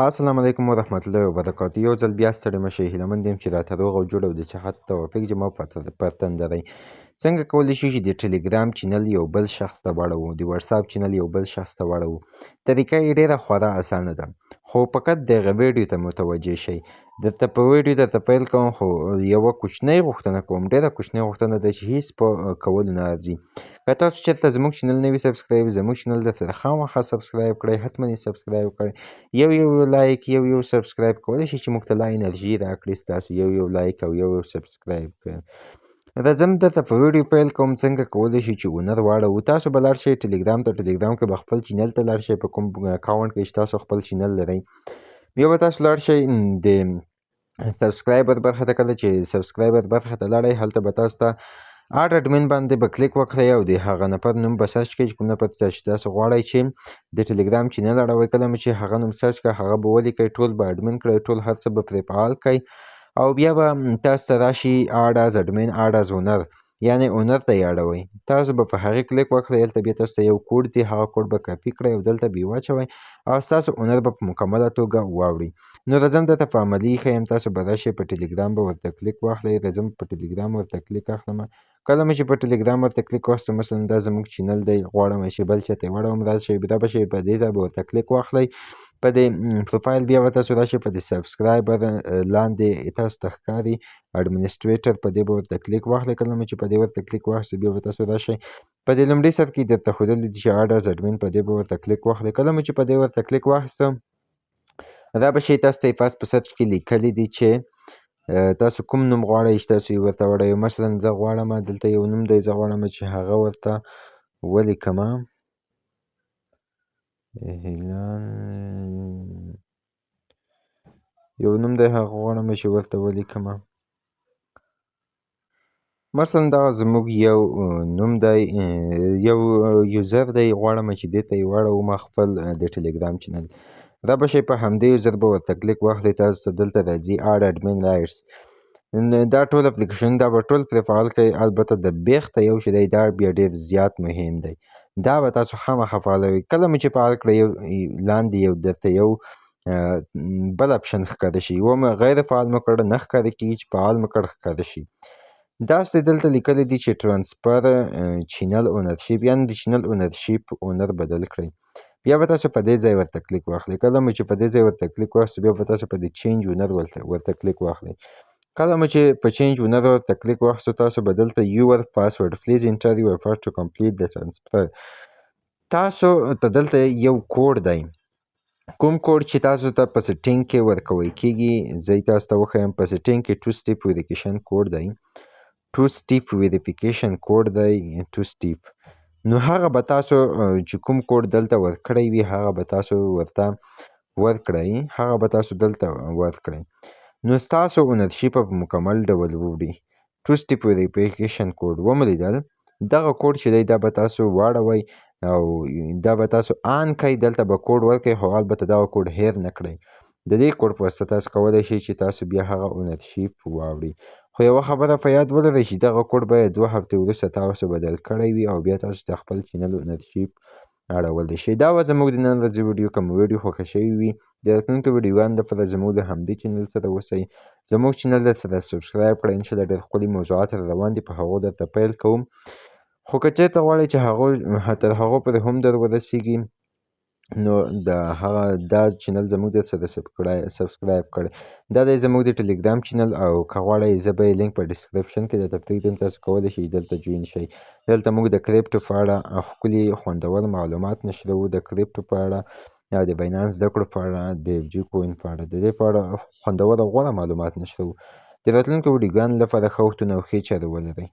السلام علیکم ورحمت الله وبرکاتہ. یو ځل بیا ستړي مه شئ. هیلهمند یم چې راته روغ او جوړ او د صحت توفیق جمع پر تنده دی. څنګه کولی شو چې د ټلګرام چینل یو بل شخص ته واړوو، د واتساپ چینل یو بل شخص ته واړوو. طریقه یې ډېره خورا اسانه ده، خو فقط دغه ویډیو ته متوجه شئ. درته په ویډیو درته پیل کوم، خو یوه کوچنۍ غوښتنه کوم، ډېره کوچنۍ غوښتنه ده چې هیڅ په کولو نه ارزي. که تاسو چېرته زموږ چینل نه وي سبسکرایب، زموږ چینل درسره خامخا سبسکرایب کړئ، حتما یې سبسکرایب کړئ. یو لایک، یو سبسکرایب کولی شي چې موږ ته لا انرژي راکړي. ستاسو یو لایک او یو سبسکرایب کړئ. راځم درته په ویډیو پیل کوم څنګه کولی شي چې اونر واړوو. تاسو به لاړ شئ ټلګرام ته، ټلګرام کې به خپل چینل ته لاړ شئ، په کوم اکاونټ کې چې تاسو خپل چینل لرئ. بیا به تاسو لاړ شئ د سبسکرایبر برخه ته. کله چې سبسکرایبر برخه ته لاړئ، هلته به تاسو ته اډ اډمن باندې به کلیک وکړئ او د هغه نفر نوم به سرچ کړئ چې کوم نفر ته چې تاسو غواړئ چې د ټلګرام چینل اړوئ. کله مو چې هغه نوم سرچ کړه، هغه به ولیکئ، ټول به اډمن کړئ، ټول هر څه به پرې فعال کړئ او بیا به تاسو ته راشي اډ از اډمن، اډ از اونر، یعنې اونر ته یې اړوئ. تاسو به په هغې کلیک وکړئ، هلته بیا تاسو ته یو کوډ ځي، هغه کوډ به کاپي کړئ او دلته به یې واچوئ او ستاسو اونر به په مکمله توګه واوړي. نو راځم درته په عملي ښیم. تاسو به راشئ په ټلګرام به ورته کلیک واخلئ. راځم په ټلګرام ورته کلیک اخلمه. کله مې چې په ټلګرام ورته کلیک واخیستو، مثلا دا زموږ چینل دی، غواړم چې بل چاته یې واړوم، راشئ په دې ځای به ورته کلیک واخلئ. په دې پروفایل بیا به تاسو راشئ، په دې سبسکرایبر لاندې تاسو ته ښکاري اډمنسټریټر، په دې به ورته کلیک واخلئ. کله مې چې په دې ورته کلیک واخیستو، بیا به تاسو راشئ په دې لومړي سر کې درته ښودلي دي چې اډ از اډمن، په دې به ورته کلیک واخلئ. کله مې چې په دې ورته کلیک واخیستو، را به شي تاسو ته یې پاس په سرچ کې لیکلي دي چې تاسو کوم نوم غواړئ چې تاسو یې ورته وړئ. مثلا زه غواړم دلته یو نوم دی، زه غواړم چې هغه ورته ولیکمه، یو نوم دی هغه غواړم چې ورته ولیکمه. مثلا دغه زموږ یو نوم دی، یو یوزر دی، غواړم چې دې ته یې واړوم خپل د ټلګرام چینل. را به شئ په همدې یوزر به ورته کلیک واخلئ. تاسو ته دلته راځي اډ اډمن رایټس، دا ټول اپلیکیشن دا به ټول پرې فعال کړئ. البته د بیخته یو چې دی دا بیا ډېر زیات مهم دی، دا به تاسو خامخا فعالوئ. کله مې چې فعال کړئ، لاندې یو درته یو بل اپشن ښکاره شي، غیر فعال مه کړه، نه ښکاره کېږي چې فعال مه کړه، ښکاره شي. داسې دلته لیکلی دي چې ترانسفر چینل اونرشیپ، یعنې د چینل اونرشیپ اونر بدل کړئ. بیا به تاسو په دې ځای ورته کلیک واخلئ. کله مو چې په دې ځای ورته کلیک واخیستو، بیا به تاسو په دې چینج اونر ورته کلیک واخلئ. کله مو چې په چینج اونر ورته کلیک واخیستو، تاسو به دلته یور پاسورډ پلیز انټر یور پاسورډ ټو کمپلیټ د ترانسفر، تاسو ته دلته یو کوډ دی. کوم کوډ چې تاسو ته په سیټینګ کې ورکوی کېږي، زه یې تاسو ته وښیم. په سیټینګ کې 2 سټیپ ویریفیکیشن کوډ دی، 2 سټیپ ویریفیکیشن کوډ دی، 2 سټیپ. نو هغه به تاسو چې کوم کوډ دلته ورکړی وي، هغه به تاسو ورته ورکړئ، هغه به تاسو دلته ورکړئ. نو ستاسو اونرشیپ په مکمل ډول ووړي. 2 سټیپ ویریفیکیشن کوډ ومولیدل، دغه کوډ چې دی دا به تاسو واړوئ او دا به تاسو آن کړئ. دلته به کوډ ورکړئ، خو البته دغه کوډ هیر نه کړئ. د دې کوډ په واسطه تاسو کولی شئ چې تاسو بیا هغه اونرشیپ واوړئ. خو یوه خبره په یاد ولرئ چې دغه کوډ باید 2 هفتې وروسته تاسو بدل کړی وي او بیا تاسو د خپل چینل اونرشیپ اړولی شئ. دا وه زموږ د نن ورځې ویډیو. که مو ویډیو خوښه شوې وي، د راتلونکو ویډیوګانو لپاره زموږ د همدې چینل سره اوسئ. زموږ چینل درسره سبسکرایب کړئ. انشاءالله ډېر ښکلي موضوعات را روان دي، په هغو درته پیل کوم. خو که چېرته غواړئ چې تر هغو پورې هم در ورسیږي، نو دا چینل زموږ درسره سبسکرایب کړئ. دا دی زموږ د ټلګرام چینل، او که غواړئ زه به یې لینک په ډسکرپشن کې درته پرېږدم، تاسو کولی شئ دلته جوین شئ. دلته موږ د کریپټو په اړه ښکلي خوندور معلومات نشروو، د کریپټو په اړه یا د باینانس زده کړو په اړه، د اف جي کوین په اړه، د دې په اړه خوندور او غوره معلومات نشروو. د راتلونکو ویډیوګانو لپاره ښه وختونه او ښې چارې ولرئ.